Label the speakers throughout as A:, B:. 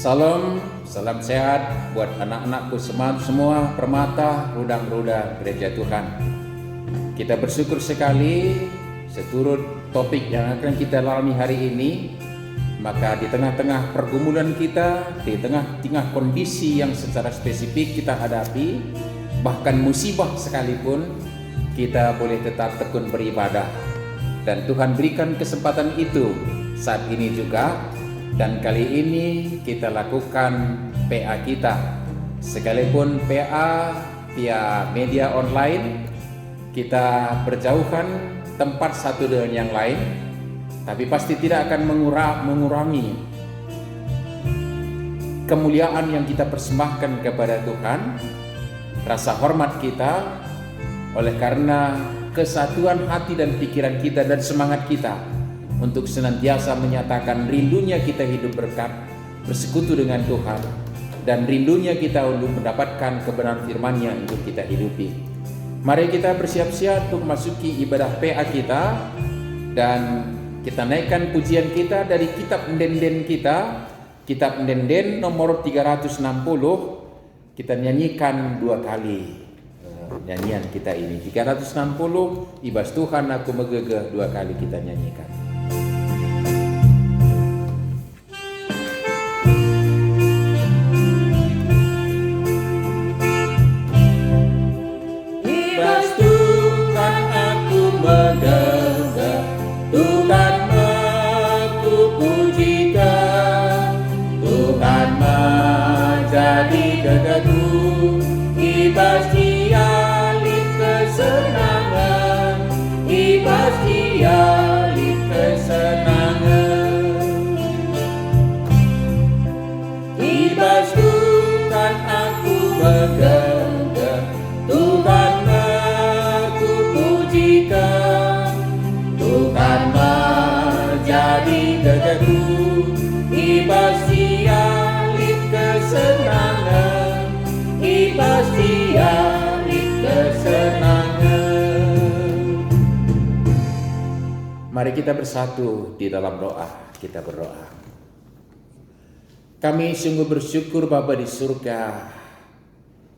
A: Salam, salam sehat buat anak-anakku semua permata rudang-rudang gereja Tuhan. Kita bersyukur sekali seturut topik yang akan kita lalami hari ini. Maka di tengah-tengah pergumulan kita, di tengah-tengah kondisi yang secara spesifik kita hadapi, bahkan musibah sekalipun, kita boleh tetap tekun beribadah. Dan Tuhan berikan kesempatan itu saat ini juga. Dan kali ini kita lakukan PA kita. Sekalipun PA via media online, kita berjauhan tempat satu dengan yang lain, tapi pasti tidak akan mengurangi kemuliaan yang kita persembahkan kepada Tuhan, rasa hormat kita, oleh karena kesatuan hati dan pikiran kita dan semangat kita untuk senantiasa menyatakan rindunya kita hidup berkat, bersekutu dengan Tuhan, dan rindunya kita untuk mendapatkan kebenaran firman-Nya untuk kita hidupi. Mari kita bersiap-siap untuk memasuki ibadah PA kita, dan kita naikkan pujian kita dari kitab Ndenden kita, kitab Ndenden nomor 360, kita nyanyikan 2 kali nyanyian kita ini. 360, ibas Tuhan aku megegeh, 2 kali kita nyanyikan.
B: Ibas dialih kesenangan, ibas dialih kesenangan. Ibas Tuhan aku megegeh, Tuhan aku pujikan, Tuhan menjadi gegehku. Ibas dialih kesenangan, ibas dialih kesenangan.
A: Mari kita bersatu di dalam doa. Kita berdoa. Kami sungguh bersyukur Bapa di surga,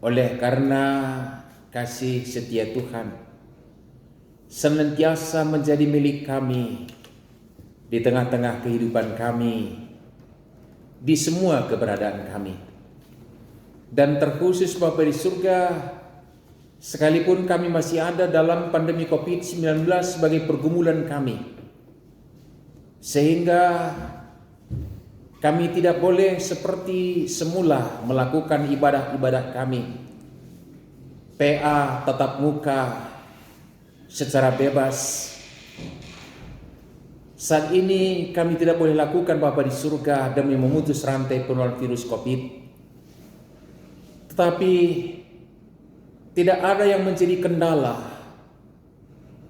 A: oleh karena kasih setia Tuhan senantiasa menjadi milik kami di tengah-tengah kehidupan kami, di semua keberadaan kami. Dan terkhusus Bapa di surga, sekalipun kami masih ada dalam pandemi COVID-19 sebagai pergumulan kami, sehingga kami tidak boleh seperti semula melakukan ibadah-ibadah kami, PA tatap muka secara bebas. Saat ini kami tidak boleh lakukan Bapa di surga demi memutus rantai penularan virus COVID. Tetapi tidak ada yang menjadi kendala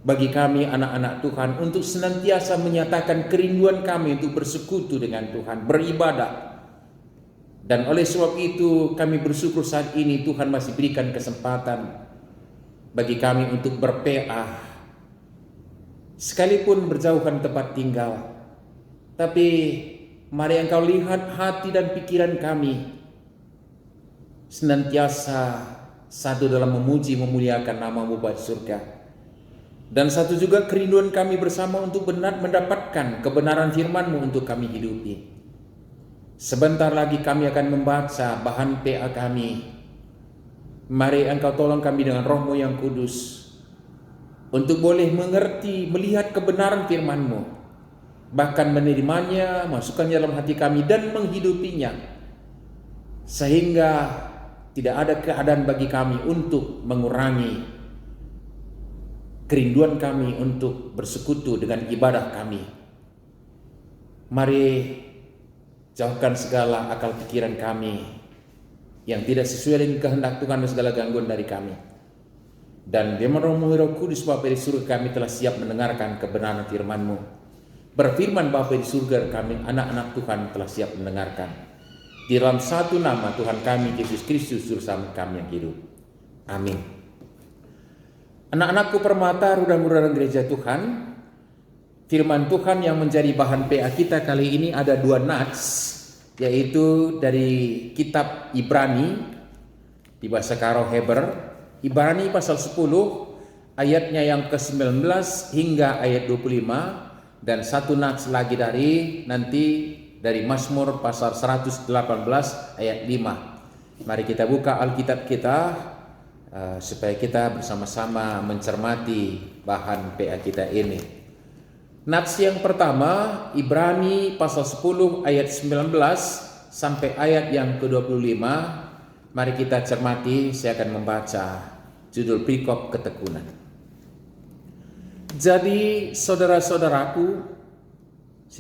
A: bagi kami anak-anak Tuhan untuk senantiasa menyatakan kerinduan kami untuk bersekutu dengan Tuhan, beribadah. Dan oleh sebab itu kami bersyukur saat ini Tuhan masih berikan kesempatan bagi kami untuk ber-PA. Sekalipun berjauhan tempat tinggal, tapi mari Engkau lihat hati dan pikiran kami senantiasa satu dalam memuji memuliakan nama-Mu Bapa di surga. Dan satu juga kerinduan kami bersama untuk benar mendapatkan kebenaran firman-Mu untuk kami hidupi. Sebentar lagi kami akan membaca bahan PA kami. Mari Engkau tolong kami dengan Roh-Mu yang kudus untuk boleh mengerti, melihat kebenaran firman-Mu, bahkan menerimanya, masukkannya dalam hati kami dan menghidupinya, sehingga tidak ada keadaan bagi kami untuk mengurangi kerinduan kami untuk bersekutu dengan ibadah kami. Mari jauhkan segala akal pikiran kami yang tidak sesuai dengan kehendak Tuhan dan segala gangguan dari kami. Dan di Roh Kudus Bapa di surga, kami telah siap mendengarkan kebenaran firman-Mu. Berfirman Bapa di surga, kami anak-anak Tuhan telah siap mendengarkan. Di dalam satu nama Tuhan kami Yesus Kristus Juru Selamat kami yang hidup. Amin. Anak-anakku permata rudang-rudang gereja Tuhan, firman Tuhan yang menjadi bahan PA kita kali ini ada 2 nats yaitu dari kitab Ibrani di bahasa Karo Heber, Ibrani pasal 10 ayatnya yang ke-19 hingga ayat 25, dan satu nats lagi dari Mazmur pasal 118 ayat 5. Mari kita buka Alkitab kita supaya kita bersama-sama mencermati bahan PA kita ini. Nats yang pertama, Ibrani pasal 10 ayat 19 sampai ayat yang ke-25. Mari kita cermati, saya akan membaca judul perikop ketekunan. Jadi saudara-saudaraku,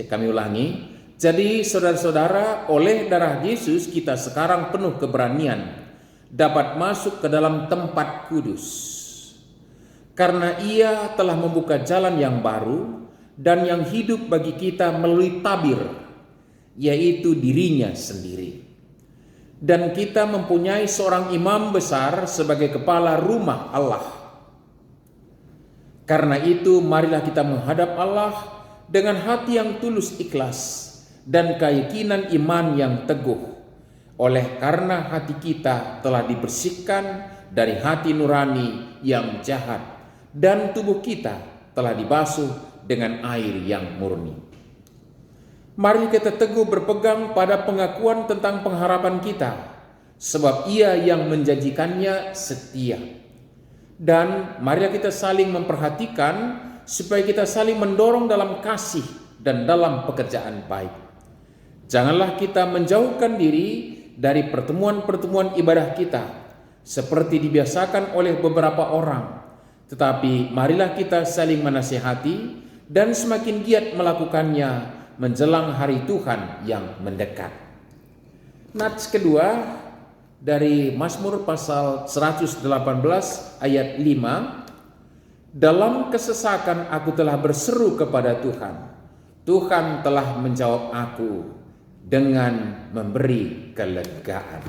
A: kami ulangi. Jadi saudara-saudara, oleh darah Yesus kita sekarang penuh keberanian dapat masuk ke dalam tempat kudus. Karena Ia telah membuka jalan yang baru dan yang hidup bagi kita melalui tabir, yaitu dirinya sendiri. Dan kita mempunyai seorang imam besar sebagai kepala rumah Allah. Karena itu marilah kita menghadap Allah dengan hati yang tulus ikhlas dan keyakinan iman yang teguh. Oleh karena hati kita telah dibersihkan dari hati nurani yang jahat, dan tubuh kita telah dibasuh dengan air yang murni. Mari kita teguh berpegang pada pengakuan tentang pengharapan kita, sebab Ia yang menjanjikannya setia. Dan mari kita saling memperhatikan supaya kita saling mendorong dalam kasih dan dalam pekerjaan baik. Janganlah kita menjauhkan diri dari pertemuan-pertemuan ibadah kita seperti dibiasakan oleh beberapa orang, tetapi marilah kita saling menasihati dan semakin giat melakukannya menjelang hari Tuhan yang mendekat. Nats kedua dari Mazmur pasal 118 ayat 5. Dalam kesesakan aku telah berseru kepada Tuhan. Tuhan telah menjawab aku dengan memberi kelegaan.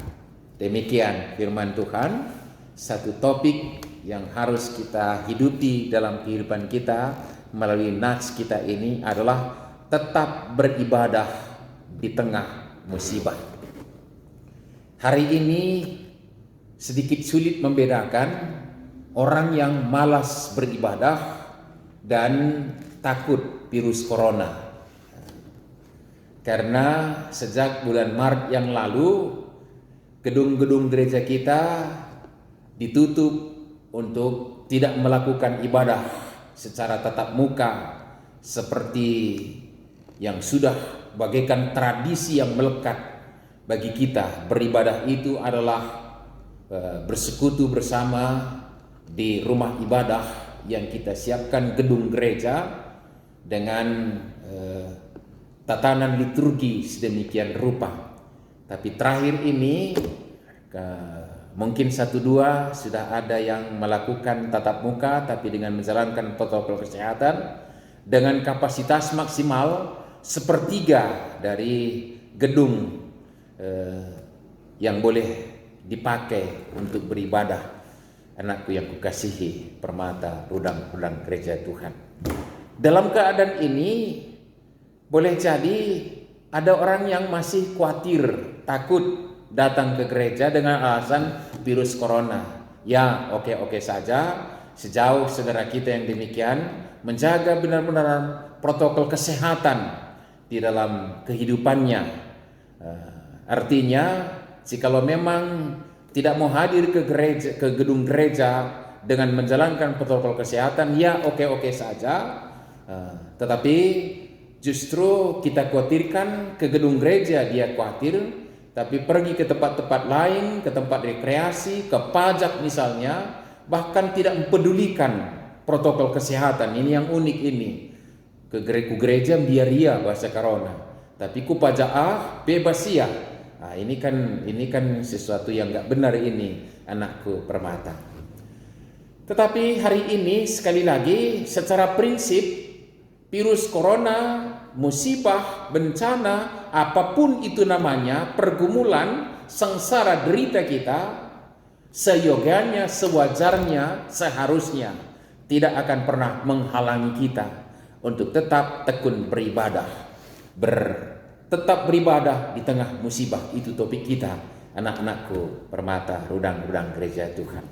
A: Demikian firman Tuhan, satu topik yang harus kita hidupi dalam kehidupan kita melalui nats kita ini adalah tetap beribadah di tengah musibah. Hari ini sedikit sulit membedakan orang yang malas beribadah dan takut virus corona. Karena sejak bulan Maret yang lalu, gedung-gedung gereja kita ditutup untuk tidak melakukan ibadah secara tatap muka seperti yang sudah bagaikan tradisi yang melekat bagi kita. Beribadah itu adalah bersekutu bersama di rumah ibadah yang kita siapkan, gedung gereja dengan tatanan liturgi sedemikian rupa. Tapi terakhir ini mungkin 1-2 sudah ada yang melakukan tatap muka, tapi dengan menjalankan protokol kesehatan dengan kapasitas maksimal 1/3 dari gedung yang boleh dipakai untuk beribadah. Anakku yang kukasihi, permata, rudang-rudang gereja Tuhan. Dalam keadaan ini boleh jadi ada orang yang masih khawatir, takut datang ke gereja dengan alasan virus corona. Ya, oke saja sejauh saudara kita yang demikian menjaga benar-benar protokol kesehatan di dalam kehidupannya. Artinya, jikalau memang tidak mau hadir ke gereja, ke gedung gereja dengan menjalankan protokol kesehatan, ya oke saja. Tetapi justru kita khawatirkan ke gedung gereja dia khawatir, tapi pergi ke tempat-tempat lain, ke tempat rekreasi, ke pajak misalnya, bahkan tidak mempedulikan protokol kesehatan. Ini yang unik ini. Ke gereja biar ria bahasa corona, tapi ku pajak bebas ya. Nah, ini kan sesuatu yang nggak benar ini, anakku permata. Tetapi hari ini sekali lagi secara prinsip virus corona, musibah, bencana, apapun itu namanya, pergumulan, sengsara derita kita, seyogianya, sewajarnya, seharusnya tidak akan pernah menghalangi kita untuk tetap tekun beribadah, tetap beribadah di tengah musibah. Itu topik kita, anak-anakku permata rudang-rudang gereja Tuhan.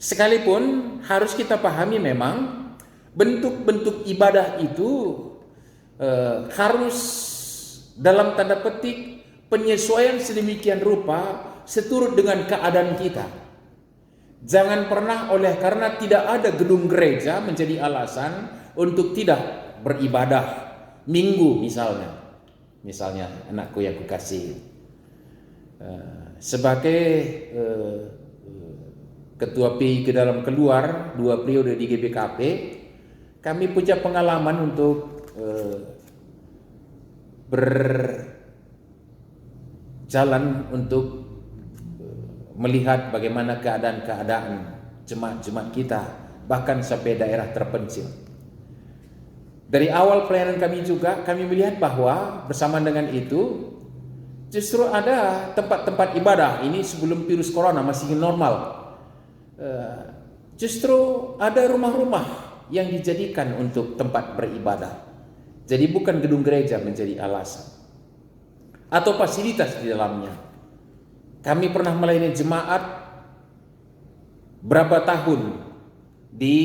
A: Sekalipun harus kita pahami memang bentuk-bentuk ibadah itu harus dalam tanda petik penyesuaian sedemikian rupa seturut dengan keadaan kita. Jangan pernah oleh karena tidak ada gedung gereja menjadi alasan untuk tidak beribadah minggu misalnya anakku yang kukasih, sebagai ketua PI ke dalam keluar 2 periode di GBKP, kami punya pengalaman untuk berjalan untuk melihat bagaimana keadaan jemaat-jemaat kita, bahkan sampai daerah terpencil. Dari awal pelayanan kami juga, kami melihat bahwa bersama dengan itu justru ada tempat-tempat ibadah ini sebelum virus corona masih normal. Justru ada rumah-rumah yang dijadikan untuk tempat beribadah. Jadi bukan gedung gereja menjadi alasan atau fasilitas di dalamnya. Kami pernah melayani jemaat berapa tahun di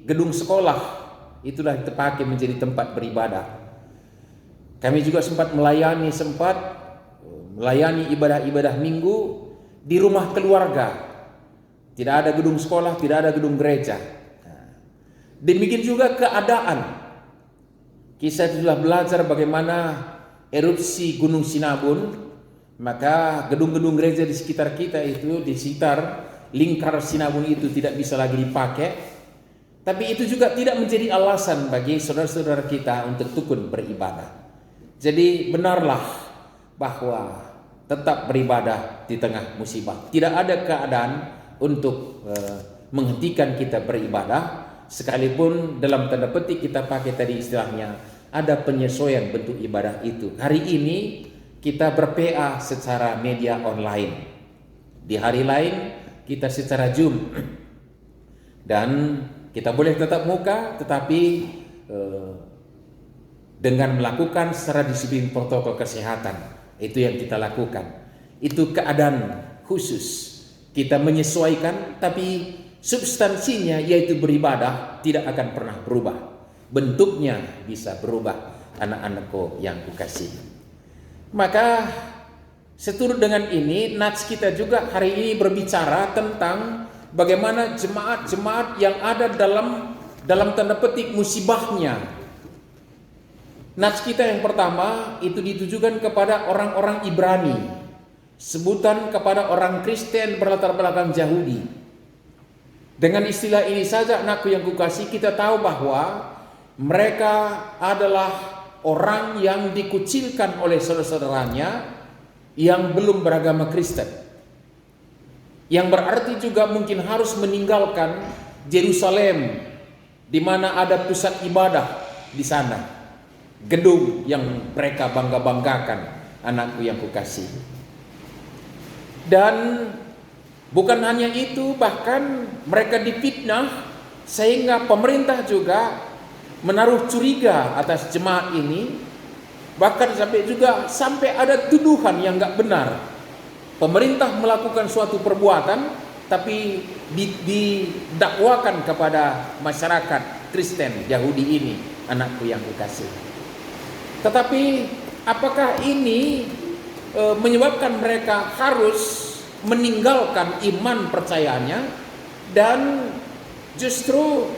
A: gedung sekolah, itulah dipakai menjadi tempat beribadah. Kami juga sempat melayani ibadah-ibadah minggu di rumah keluarga. Tidak ada gedung sekolah, tidak ada gedung gereja. Demikian juga keadaan. Kita sudah belajar bagaimana erupsi Gunung Sinabung, maka gedung-gedung gereja di sekitar kita itu, di sekitar lingkar Sinabung itu tidak bisa lagi dipakai. Tapi itu juga tidak menjadi alasan bagi saudara-saudara kita untuk tekun beribadah. Jadi benarlah bahwa tetap beribadah di tengah musibah. Tidak ada keadaan untuk menghentikan kita beribadah, sekalipun dalam tanda petik kita pakai tadi istilahnya ada penyesuaian bentuk ibadah itu. Hari ini kita ber-PA secara media online, di hari lain kita secara Zoom, dan kita boleh tetap muka tetapi dengan melakukan secara disiplin protokol kesehatan. Itu yang kita lakukan. Itu keadaan khusus. Kita menyesuaikan, tapi substansinya yaitu beribadah tidak akan pernah berubah. Bentuknya bisa berubah, anak-anakku yang kukasihi. Maka seturut dengan ini, nats kita juga hari ini berbicara tentang bagaimana jemaat-jemaat yang ada dalam tanda petik musibahnya. Nats kita yang pertama itu ditujukan kepada orang-orang Ibrani, sebutan kepada orang Kristen berlatar belakang Yahudi. Dengan istilah ini saja, anakku yang kukasih, kita tahu bahwa mereka adalah orang yang dikucilkan oleh saudara-saudaranya yang belum beragama Kristen, yang berarti juga mungkin harus meninggalkan Yerusalem, di mana ada pusat ibadah di sana, gedung yang mereka bangga-banggakan, anakku yang kukasih. Dan bukan hanya itu, bahkan mereka difitnah sehingga pemerintah juga menaruh curiga atas jemaat ini, bahkan sampai ada tuduhan yang enggak benar. Pemerintah melakukan suatu perbuatan tapi didakwakan kepada masyarakat Kristen Yahudi ini, anakku yang kukasih. Tetapi apakah ini menyebabkan mereka harus meninggalkan iman percayanya dan justru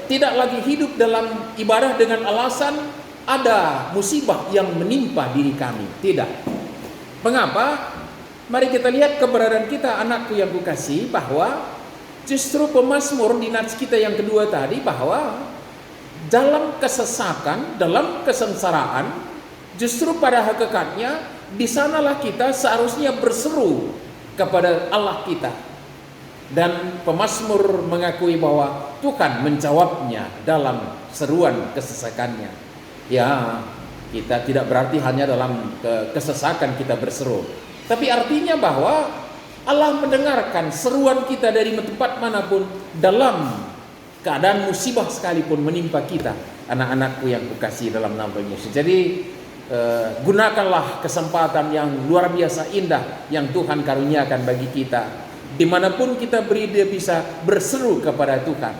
A: tidak lagi hidup dalam ibadah dengan alasan ada musibah yang menimpa diri kami? Tidak. Mengapa? Mari kita lihat keberadaan kita, anakku yang kukasih, bahwa justru pemazmur di nats kita yang kedua tadi, bahwa dalam kesesakan, dalam kesengsaraan, justru pada hakikatnya di sanalah kita seharusnya berseru kepada Allah kita. Dan pemazmur mengakui bahwa Tuhan menjawabnya dalam seruan kesesakannya. Ya, kita tidak berarti hanya dalam kesesakan kita berseru, tapi artinya bahwa Allah mendengarkan seruan kita dari tempat manapun, dalam keadaan musibah sekalipun menimpa kita, anak-anakku yang kukasihi dalam nama Yesus. Jadi gunakanlah kesempatan yang luar biasa indah yang Tuhan karuniakan bagi kita. Dimanapun kita berada, dia bisa berseru kepada Tuhan,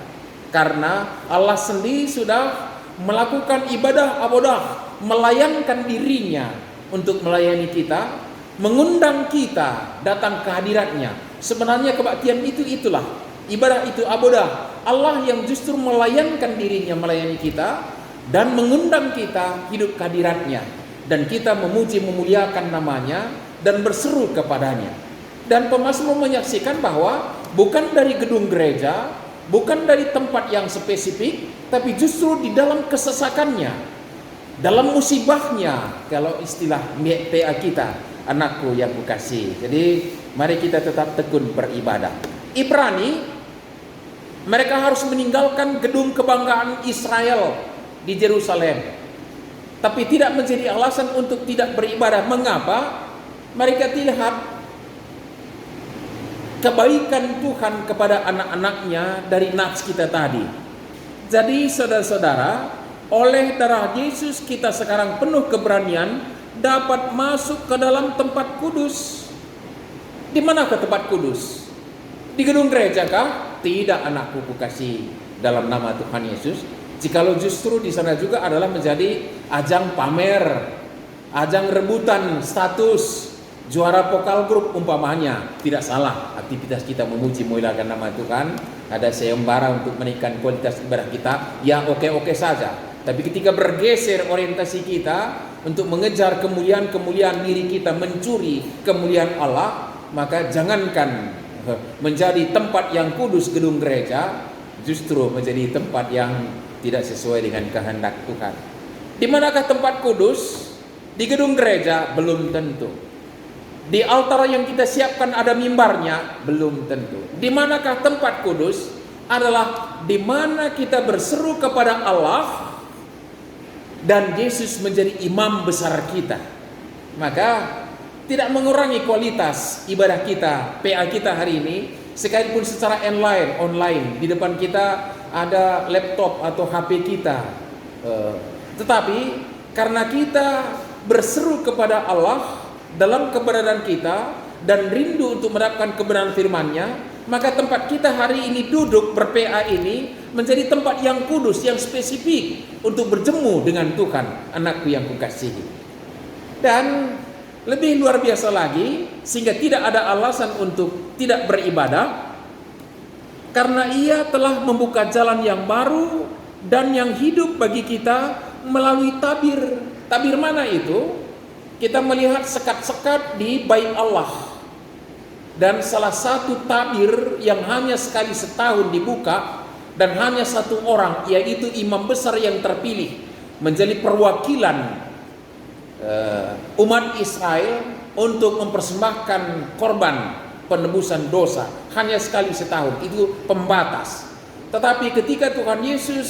A: karena Allah sendiri sudah melakukan ibadah abodah, melayankan dirinya untuk melayani kita, mengundang kita datang ke hadiratnya. Sebenarnya kebaktian itulah ibadah itu abodah. Allah yang justru melayankan dirinya melayani kita dan mengundang kita hidup ke hadiratnya, dan kita memuji memuliakan namanya dan berseru kepadanya. Dan pemazmur menyaksikan bahwa bukan dari gedung gereja, bukan dari tempat yang spesifik, tapi justru di dalam kesesakannya, dalam musibahnya, kalau istilah PA kita, anakku yang kukasih. Jadi mari kita tetap tekun beribadah. Ibrani, mereka harus meninggalkan gedung kebanggaan Israel di Yerusalem, tapi tidak menjadi alasan untuk tidak beribadah. Mengapa? Mereka lihat kebaikan Tuhan kepada anak-anaknya dari nats kita tadi. Jadi saudara-saudara, oleh darah Yesus kita sekarang penuh keberanian dapat masuk ke dalam tempat kudus. Di mana ke tempat kudus? Di gedung gereja kah? Tidak, anakku kukasih, dalam nama Tuhan Yesus. Jikalau justru di sana juga adalah menjadi ajang pamer, ajang rebutan status, juara vokal grup umpamanya, tidak salah. Aktivitas kita memuji memuliakan nama Tuhan, ada sayembara untuk menaikkan kualitas ibadah kita, ya oke-oke saja. Tapi ketika bergeser orientasi kita untuk mengejar kemuliaan-kemuliaan diri kita, mencuri kemuliaan Allah, maka jangankan menjadi tempat yang kudus gedung gereja, justru menjadi tempat yang tidak sesuai dengan kehendak Tuhan. Di manakah tempat kudus? Di gedung gereja? Belum tentu. Di altar yang kita siapkan ada mimbarnya? Belum tentu. Di manakah tempat kudus? Adalah di mana kita berseru kepada Allah dan Yesus menjadi imam besar kita. Maka tidak mengurangi kualitas ibadah kita, PA kita hari ini, sekalipun secara online. Di depan kita ada laptop atau HP kita. Tetapi karena kita berseru kepada Allah dalam keberadaan kita dan rindu untuk mendapatkan kebenaran firman-Nya, maka tempat kita hari ini duduk ber-PA ini menjadi tempat yang kudus, yang spesifik untuk berjemu dengan Tuhan, anakku yang kukasihi. Dan lebih luar biasa lagi, sehingga tidak ada alasan untuk tidak beribadah, karena Ia telah membuka jalan yang baru dan yang hidup bagi kita melalui tabir. Tabir mana itu? Kita melihat sekat-sekat di bait Allah, dan salah satu tabir yang hanya sekali setahun dibuka dan hanya satu orang, yaitu imam besar yang terpilih menjadi perwakilan umat Israel untuk mempersembahkan korban penebusan dosa, hanya sekali setahun. Itu pembatas. Tetapi ketika Tuhan Yesus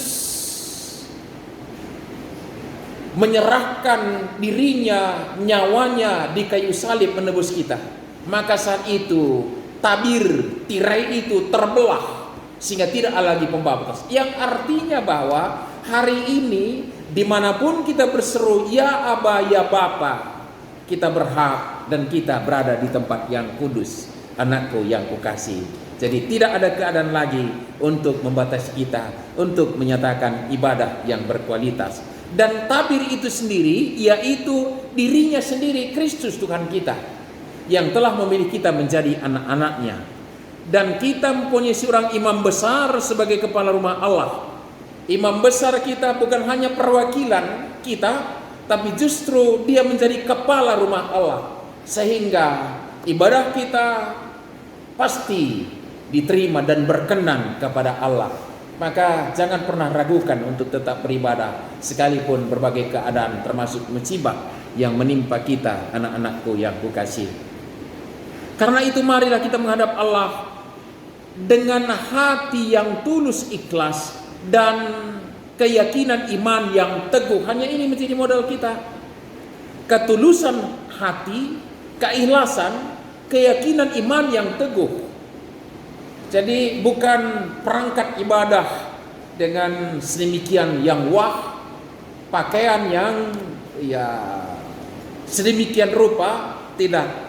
A: menyerahkan dirinya, nyawanya di kayu salib menebus kita, maka saat itu tabir, tirai itu terbelah sehingga tidak ada lagi pembatas. Yang artinya bahwa hari ini dimanapun kita berseru ya Aba, ya Bapa, kita berhak dan kita berada di tempat yang kudus, anakku yang kukasih. Jadi tidak ada keadaan lagi untuk membatasi kita untuk menyatakan ibadah yang berkualitas. Dan tabir itu sendiri yaitu dirinya sendiri, Kristus Tuhan kita, yang telah memilih kita menjadi anak-anaknya. Dan kita mempunyai seorang imam besar sebagai kepala rumah Allah. Imam besar kita bukan hanya perwakilan kita, tapi justru dia menjadi kepala rumah Allah, sehingga ibadah kita pasti diterima dan berkenan kepada Allah. Maka jangan pernah ragukan untuk tetap beribadah, sekalipun berbagai keadaan termasuk musibah yang menimpa kita, anak-anakku yang kukasih. Karena itu marilah kita menghadap Allah dengan hati yang tulus ikhlas dan keyakinan iman yang teguh. Hanya ini menjadi modal kita. Ketulusan hati, keikhlasan, keyakinan iman yang teguh. Jadi bukan perangkat ibadah dengan sedemikian yang wah, pakaian yang ya sedemikian rupa, tidak.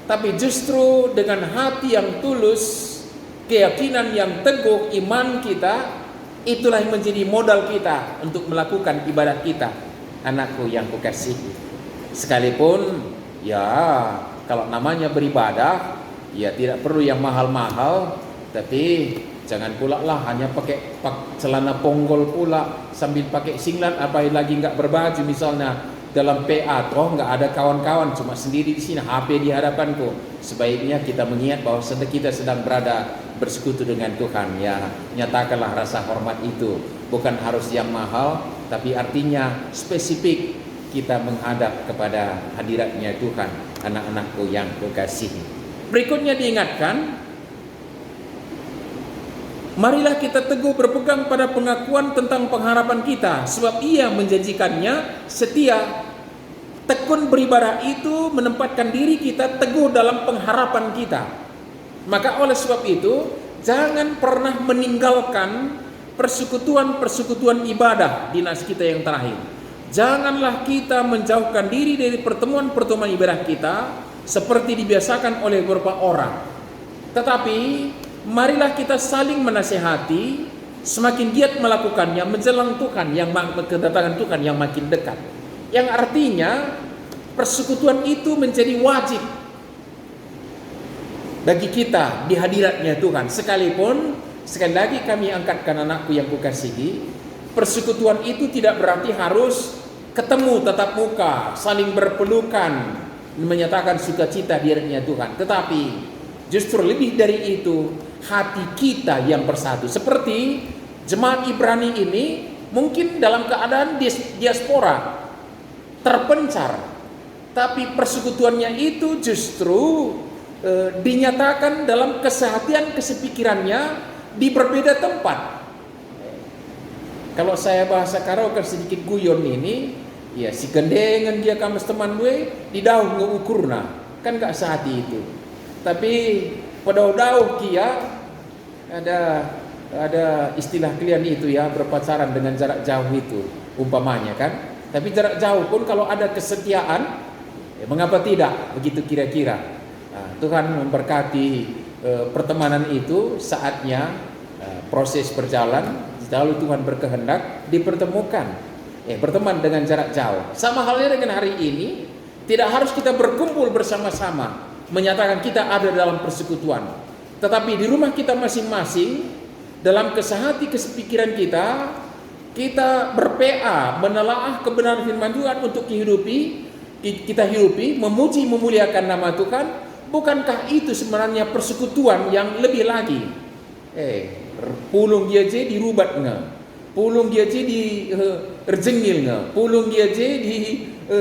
A: Tapi justru dengan hati yang tulus, keyakinan yang teguh, iman kita, itulah yang menjadi modal kita untuk melakukan ibadah kita. Anakku yang kukasihi, sekalipun ya kalau namanya beribadah, ya tidak perlu yang mahal-mahal, tapi jangan pula lah hanya pakai celana ponggol pula sambil pakai singlet, apalagi nggak berbaju misalnya dalam PA, toh nggak ada kawan-kawan, cuma sendiri di sini, HP di hadapanku. Sebaiknya kita mengingat bahwa kita sedang berada bersekutu dengan Tuhan. Ya, nyatakanlah rasa hormat itu, bukan harus yang mahal, tapi artinya spesifik kita menghadap kepada hadiratnya Tuhan. Anak-anakku yang kukasihi, berikutnya diingatkan, marilah kita teguh berpegang pada pengakuan tentang pengharapan kita, sebab Ia menjanjikannya setia. Tekun beribadah itu menempatkan diri kita teguh dalam pengharapan kita. Maka oleh sebab itu, jangan pernah meninggalkan persekutuan-persekutuan ibadah di nas kita yang terakhir. Janganlah kita menjauhkan diri dari pertemuan-pertemuan ibadah kita seperti dibiasakan oleh beberapa orang. Tetapi marilah kita saling menasihati, semakin giat melakukannya menjelang Tuhan yang kedatangan Tuhan yang makin dekat. Yang artinya persekutuan itu menjadi wajib bagi kita di hadiratnya Tuhan. Sekalipun sekali lagi kami angkatkan anakku yang kukasihi, persekutuan itu tidak berarti harus ketemu tatap muka, saling berpelukan, menyatakan sukacita di hadiratnya Tuhan. Tetapi justru lebih dari itu, hati kita yang bersatu. Seperti jemaat Ibrani ini mungkin dalam keadaan diaspora, terpencar, tapi persekutuannya itu justru dinyatakan dalam kesehatian kesepikirannya di berbeda tempat. Kalau saya bahasa Karawakan sedikit guyon ini, ya si kendengan dia kamas teman gue di daun ngeukurna, kan gak sehati itu. Tapi pada dauh kia ada istilah kalian itu ya, berpacaran dengan jarak jauh itu umpamanya kan. Tapi jarak jauh pun kalau ada kesetiaan, ya mengapa tidak? Begitu kira-kira. Nah, Tuhan memberkati pertemanan itu, saatnya proses berjalan, lalu Tuhan berkehendak dipertemukan, berteman dengan jarak jauh. Sama halnya dengan hari ini, tidak harus kita berkumpul bersama-sama menyatakan kita ada dalam persekutuan, tetapi di rumah kita masing-masing, dalam kesehati kesepikiran kita berPA, menelaah kebenaran firman Tuhan untuk kita hidupi, memuji memuliakan nama Tuhan. Bukankah itu sebenarnya persekutuan yang lebih lagi? Pulung dia je dirubat nge, pulung dia je di rejengil nge, pulung dia je di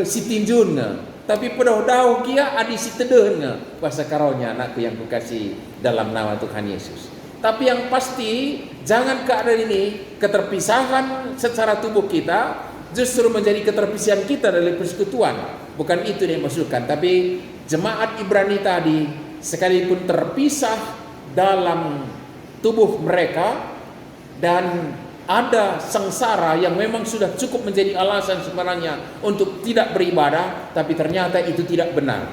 A: sitinjun nge. Tapi pedau-dau kia adi sitedeh nge, bahasa karonya anakku yang kukasih dalam nama Tuhan Yesus. Tapi yang pasti jangan keadaan ini, keterpisahan secara tubuh kita justru menjadi keterpisahan kita dari persekutuan. Bukan itu yang dimaksudkan. Tapi jemaat Ibrani tadi sekalipun terpisah dalam tubuh mereka dan ada sengsara yang memang sudah cukup menjadi alasan sebenarnya untuk tidak beribadah, tapi ternyata itu tidak benar.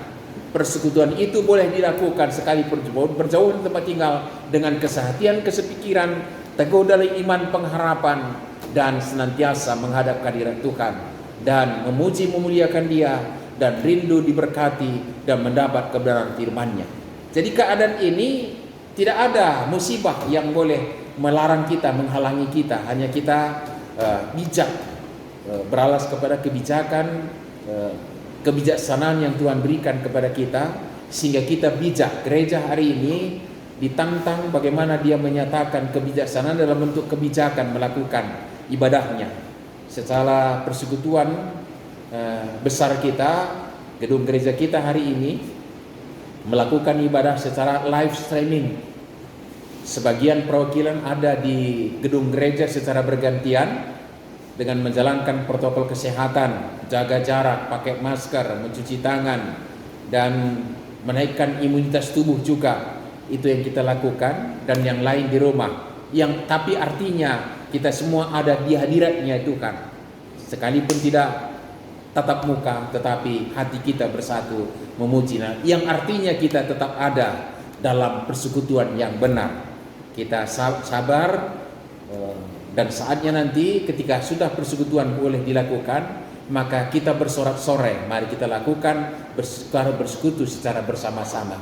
A: Persekutuan itu boleh dilakukan sekalipun berjauh tempat tinggal dengan kesehatian kesepikiran, teguh dari iman pengharapan, dan senantiasa menghadap kehadirat Tuhan dan memuji memuliakan Dia dan rindu diberkati dan mendapat kebenaran firman-Nya. Jadi keadaan ini tidak ada musibah yang boleh melarang kita, menghalangi kita. Hanya kita bijak, beralas kepada kebijaksanaan yang Tuhan berikan kepada kita, sehingga kita bijak. Gereja hari ini ditantang bagaimana dia menyatakan kebijaksanaan dalam bentuk kebijakan melakukan ibadahnya. Secara persekutuan besar kita, gedung gereja kita hari ini melakukan ibadah secara live streaming. Sebagian perwakilan ada di gedung gereja secara bergantian dengan menjalankan protokol kesehatan, jaga jarak, pakai masker, mencuci tangan, dan menaikkan imunitas tubuh juga. Itu yang kita lakukan, dan yang lain di rumah. Tapi artinya kita semua ada di hadiratnya Tuhan. Sekalipun tidak tatap muka, tetapi hati kita bersatu memuji. Nah, yang artinya kita tetap ada dalam persekutuan yang benar. Kita sabar, dan saatnya nanti ketika sudah persekutuan boleh dilakukan, maka kita bersorak-sorai, mari kita lakukan bersekutu secara bersama-sama.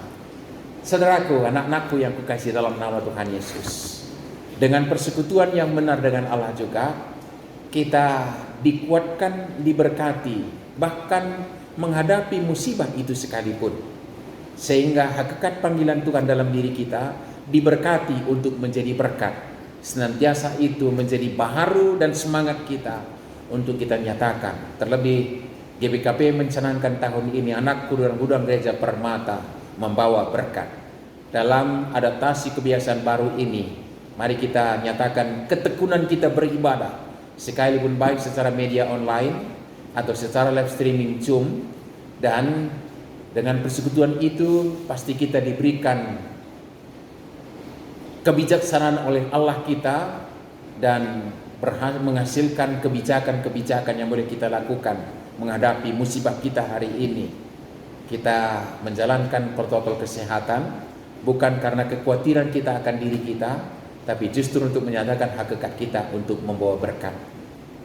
A: Saudaraku, anak-anakku yang kukasihi dalam nama Tuhan Yesus, dengan persekutuan yang benar dengan Allah juga, kita dikuatkan, diberkati, bahkan menghadapi musibah itu sekalipun, sehingga hakikat panggilan Tuhan dalam diri kita diberkati untuk menjadi berkat. Senantiasa itu menjadi baharu dan semangat kita untuk kita nyatakan. Terlebih GBKP mencanangkan tahun ini anak gudang gereja Permata membawa berkat. Dalam adaptasi kebiasaan baru ini, mari kita nyatakan ketekunan kita beribadah, sekalipun baik secara media online atau secara live streaming Zoom. Dan dengan persekutuan itu pasti kita diberikan kebijaksanaan oleh Allah kita dan menghasilkan kebijakan-kebijakan yang boleh kita lakukan menghadapi musibah kita hari ini. Kita menjalankan protokol kesehatan bukan karena kekhawatiran kita akan diri kita, tapi justru untuk menyatakan hakikat kita untuk membawa berkat.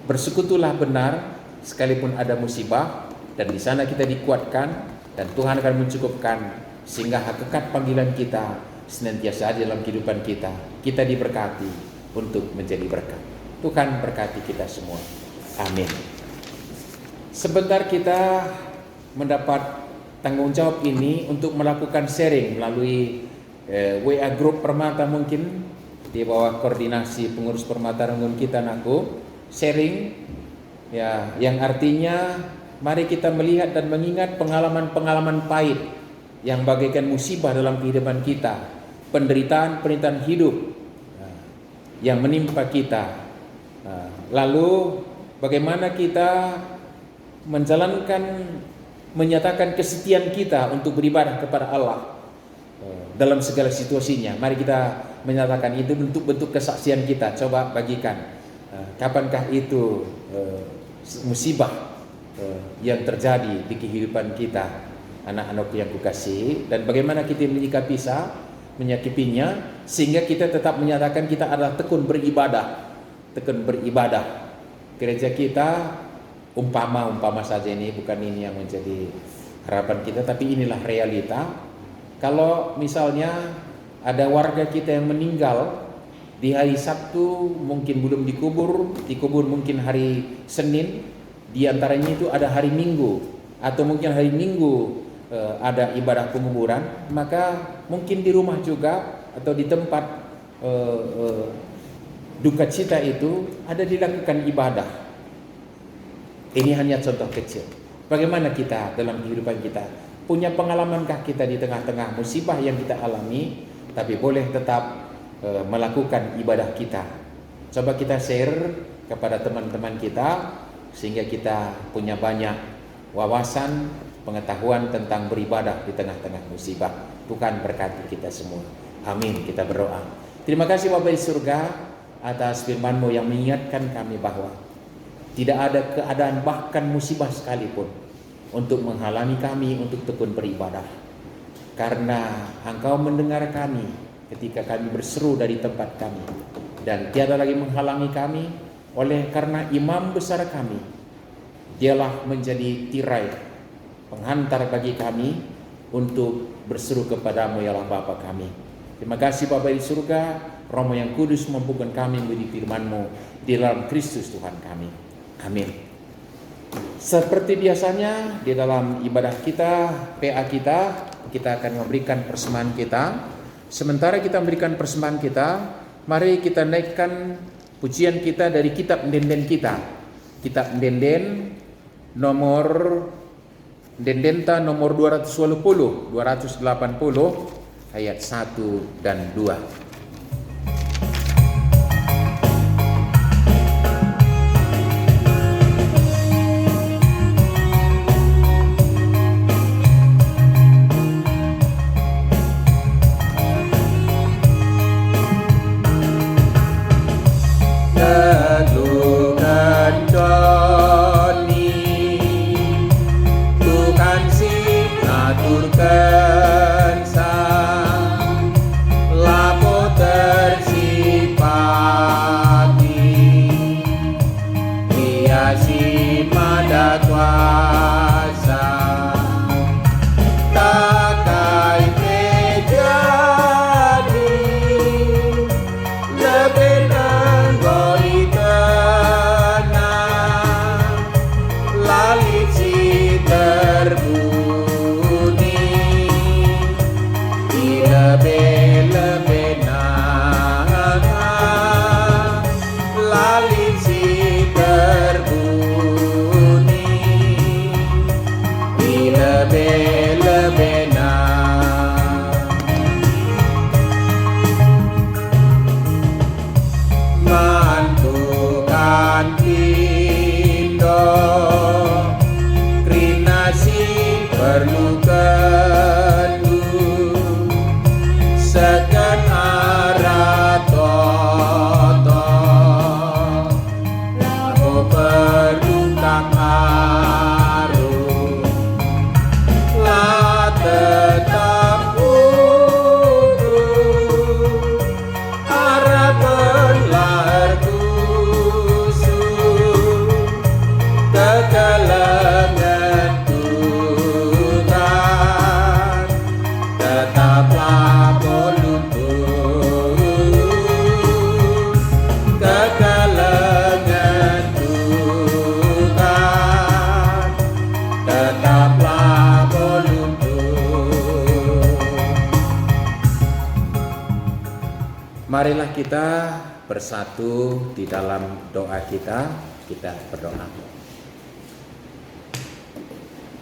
A: Bersekutulah benar sekalipun ada musibah, dan di sana kita dikuatkan dan Tuhan akan mencukupkan sehingga hakikat panggilan kita senantiasa ada dalam kehidupan kita. Kita diberkati untuk menjadi berkat. Tuhan berkati kita semua. Amin. Sebentar kita mendapat tanggung jawab ini untuk melakukan sharing melalui WA Group Permata, mungkin di bawah koordinasi pengurus Permata Ranggun kita, anakku. Sharing ya, yang artinya mari kita melihat dan mengingat pengalaman-pengalaman pahit yang bagaikan musibah dalam kehidupan kita, penderitaan hidup yang menimpa kita. Lalu bagaimana kita menyatakan kesetiaan kita untuk beribadah kepada Allah dalam segala situasinya. Mari kita menyatakan itu bentuk-bentuk kesaksian kita. Coba bagikan, kapankah itu musibah yang terjadi di kehidupan kita, anak-anakku yang kukasihi, dan bagaimana kita menyikapinya sehingga kita tetap menyatakan kita adalah tekun beribadah. Gereja kita umpama saja, ini bukan ini yang menjadi harapan kita, tapi inilah realita. Kalau misalnya ada warga kita yang meninggal di hari Sabtu, mungkin belum dikubur mungkin hari Senin, di antaranya itu ada hari Minggu, atau mungkin hari Minggu ada ibadah penguburan, maka mungkin di rumah juga atau di tempat duka cita itu ada dilakukan ibadah. Ini hanya contoh kecil. Bagaimana kita dalam kehidupan kita? Punya pengalamankah kita di tengah-tengah musibah yang kita alami, tapi boleh tetap melakukan ibadah kita? Coba kita share kepada teman-teman kita sehingga kita punya banyak wawasan, pengetahuan tentang beribadah di tengah-tengah musibah. Tuhan berkati kita semua. Amin. Kita berdoa. Terima kasih Bapa di surga atas firman-Mu yang mengingatkan kami bahwa tidak ada keadaan bahkan musibah sekalipun untuk menghalangi kami untuk tekun beribadah. Karena Engkau mendengar kami ketika kami berseru dari tempat kami, dan tiada lagi menghalangi kami oleh karena imam besar kami. Dialah menjadi tirai penghantar bagi kami untuk berseru kepadamu ya Allah Bapa kami. Terima kasih Bapa di surga, Romo yang kudus mampukan kami menjadi firman-Mu di dalam Kristus Tuhan kami. Amin. Seperti biasanya di dalam ibadah kita, PA kita akan memberikan persembahan kita. Sementara kita memberikan persembahan kita, mari kita naikkan pujian kita dari kitab Ndenden kita. Kitab Ndenden nomor Ndendenta nomor 280 ayat 1 dan 2.
B: aturkan sang lapo tersipati hiasi mada kuasa takai terjadi lebih nenggoi tenang lalit si terbunyi di lebih nang lalit si terbunyi di lebih nang mantukan pindo krinasi perlu kendu seken arah toto laku perlu kang arum la tetap utuh arah berlahar kusuk kekelengan Tuhan tetaplah berlutut kekelengan Tuhan tetaplah berlutut.
A: Marilah kita bersatu di dalam doa kita berdoa.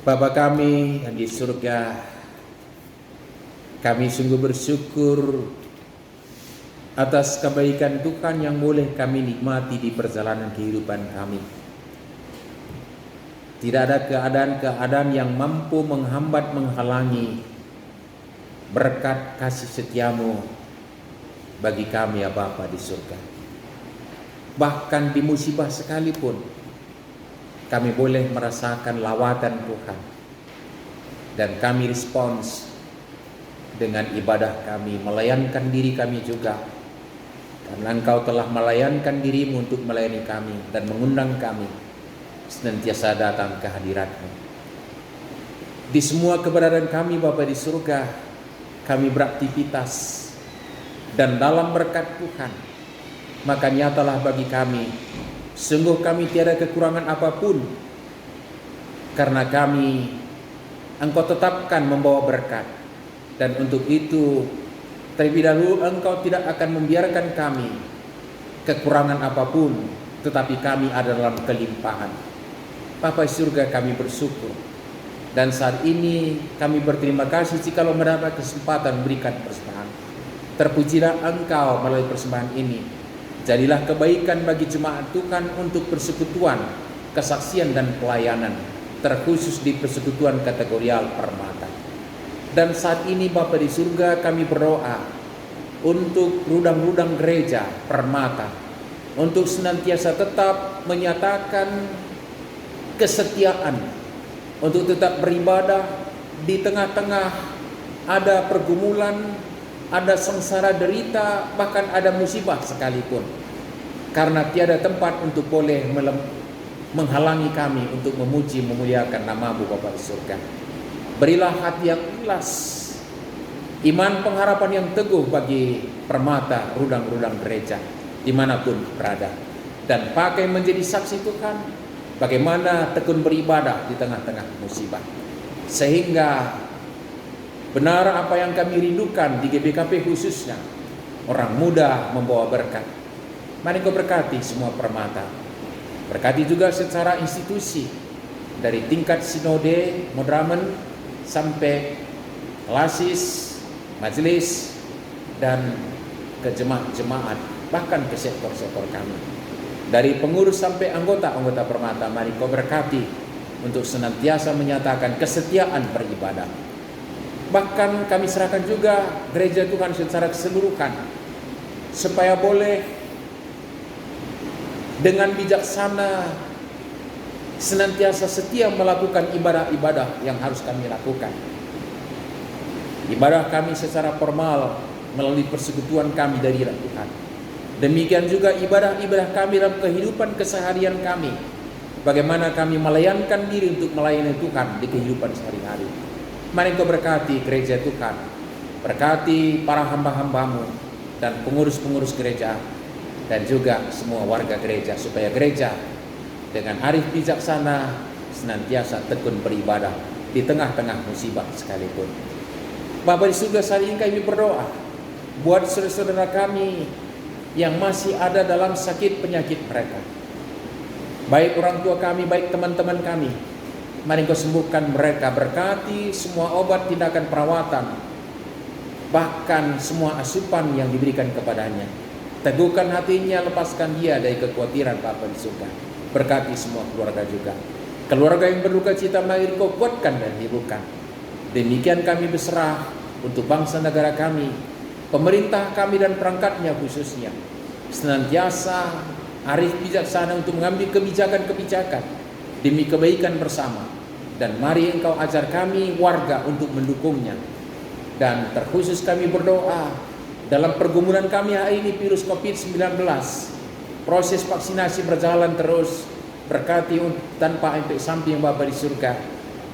A: Bapa kami yang di surga, kami sungguh bersyukur atas kebaikan Tuhan yang boleh kami nikmati di perjalanan kehidupan kami. Tidak ada keadaan-keadaan yang mampu menghambat, menghalangi berkat kasih setiamu bagi kami ya Bapa di surga. Bahkan di musibah sekalipun kami boleh merasakan lawatan Tuhan, dan kami respons dengan ibadah kami, melayankan diri kami juga, karena Engkau telah melayankan dirimu untuk melayani kami dan mengundang kami senantiasa datang ke hadirat-Mu. Di semua keberadaan kami Bapa di surga, kami beraktivitas dan dalam berkat Tuhan, maka nyatalah bagi kami, sungguh kami tiada kekurangan apapun, karena kami Engkau tetapkan membawa berkat, dan untuk itu terlebih dahulu Engkau tidak akan membiarkan kami kekurangan apapun, tetapi kami ada dalam kelimpahan. Bapa di surga, kami bersyukur, dan saat ini kami berterima kasih jikalau mendapat kesempatan memberikan persembahan. Terpujilah Engkau melalui persembahan ini. Jadilah kebaikan bagi jemaat Tuhan untuk persekutuan, kesaksian dan pelayanan, terkhusus di persekutuan kategorial Permata. Dan saat ini Bapa di surga, kami berdoa untuk rudang-rudang gereja Permata, untuk senantiasa tetap menyatakan kesetiaan, untuk tetap beribadah di tengah-tengah ada pergumulan, ada sengsara derita, bahkan ada musibah sekalipun. Karena tiada tempat untuk boleh menghalangi kami untuk memuji memuliakan nama-Mu Bapa di surga. Berilah hati yang ikhlas, iman pengharapan yang teguh bagi Permata, rudang-rudang gereja dimanapun berada, dan pakai menjadi saksi Tuhan bagaimana tekun beribadah di tengah-tengah musibah, sehingga benar apa yang kami rindukan di GBKP khususnya, orang muda membawa berkat. Mari Kau berkati semua Permata, berkati juga secara institusi, dari tingkat sinode, modramen, sampai klasis, majelis, dan ke jemaat-jemaat, bahkan ke sektor-sektor kami. Dari pengurus sampai anggota-anggota Permata, mari Kau berkati untuk senantiasa menyatakan kesetiaan beribadah. Bahkan kami serahkan juga gereja Tuhan secara keseluruhan, supaya boleh dengan bijaksana senantiasa setia melakukan ibadah-ibadah yang harus kami lakukan. ibadah kami secara formal melalui persekutuan kami dari Tuhan. Demikian juga ibadah-ibadah kami dalam kehidupan keseharian kami. Bagaimana kami melayankan diri untuk melayani Tuhan di kehidupan sehari-hari. Mari Engkau berkati gereja Tuhan, berkati para hamba-hambamu dan pengurus-pengurus gereja, dan juga semua warga gereja, supaya gereja dengan arif bijaksana senantiasa tekun beribadah di tengah-tengah musibah sekalipun. Bapa di surga, saat ini kami berdoa buat saudara-saudara kami yang masih ada dalam sakit penyakit mereka, baik orang tua kami, baik teman-teman kami. Mari Engkau sembuhkan mereka, berkati semua obat, tindakan perawatan, bahkan semua asupan yang diberikan kepadanya. Teguhkan hatinya, lepaskan dia dari kekhawatiran Bapa di surga. Berkati semua keluarga juga. Keluarga yang berduka cita, mari Engkau kuatkan dan hiburkan. Demikian kami berserah untuk bangsa negara kami, pemerintah kami dan perangkatnya khususnya, senantiasa arif bijaksana untuk mengambil kebijakan-kebijakan demi kebaikan bersama. Dan mari Engkau ajar kami warga untuk mendukungnya. Dan terkhusus kami berdoa dalam pergumulan kami hari ini virus COVID-19, proses vaksinasi berjalan terus, berkati tanpa efek samping Bapa di surga,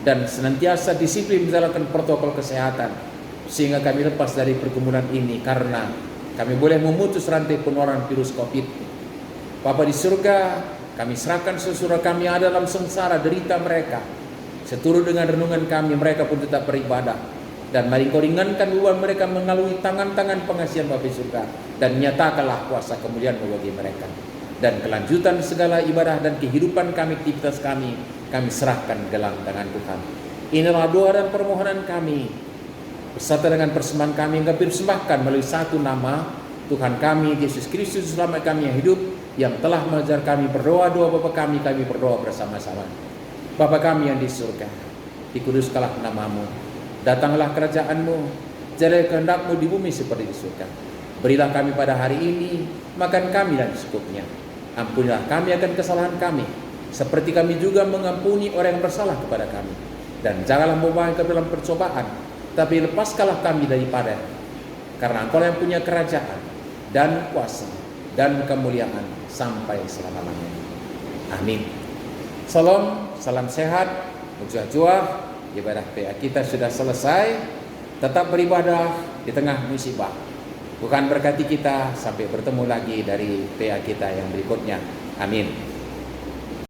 A: dan senantiasa disiplin menjalankan protokol kesehatan sehingga kami lepas dari pergumulan ini, karena kami boleh memutus rantai penularan virus COVID. Bapa di surga, kami serahkan saudara kami yang ada dalam sengsara derita mereka, seturut dengan renungan kami, mereka pun tetap beribadah. Dan mari Engkau ringankan beban mereka melalui tangan-tangan pengasihan Bapa di surga, dan nyatakanlah kuasa kemuliaan bagi mereka. Dan kelanjutan segala ibadah dan kehidupan kami, aktivitas kami serahkan ke dalam tangan Tuhan. Inilah doa dan permohonan kami, beserta dengan persembahan kami yang kami persembahkan melalui satu nama Tuhan kami, Yesus Kristus, selamat kami yang hidup, yang telah mengajar kami berdoa. Doa Bapa kami berdoa bersama-sama. Bapa kami yang di surga, dikuduskanlah namamu, datanglah kerajaan-Mu, jadilah kehendak-Mu di bumi seperti di surga. Berilah kami pada hari ini makan kami dan secukupnya. Ampunilah kami akan kesalahan kami, seperti kami juga mengampuni orang yang bersalah kepada kami. Dan janganlah membawa kami dalam percobaan, tapi lepaskanlah kami daripada, karena Engkau yang punya kerajaan dan kuasa dan kemuliaan sampai selama-lamanya. Amin. Salam sehat, berjuah-juah. Ibadah PA kita sudah selesai. Tetap beribadah di tengah musibah. Tuhan berkati kita, sampai bertemu lagi dari PA kita yang berikutnya. Amin.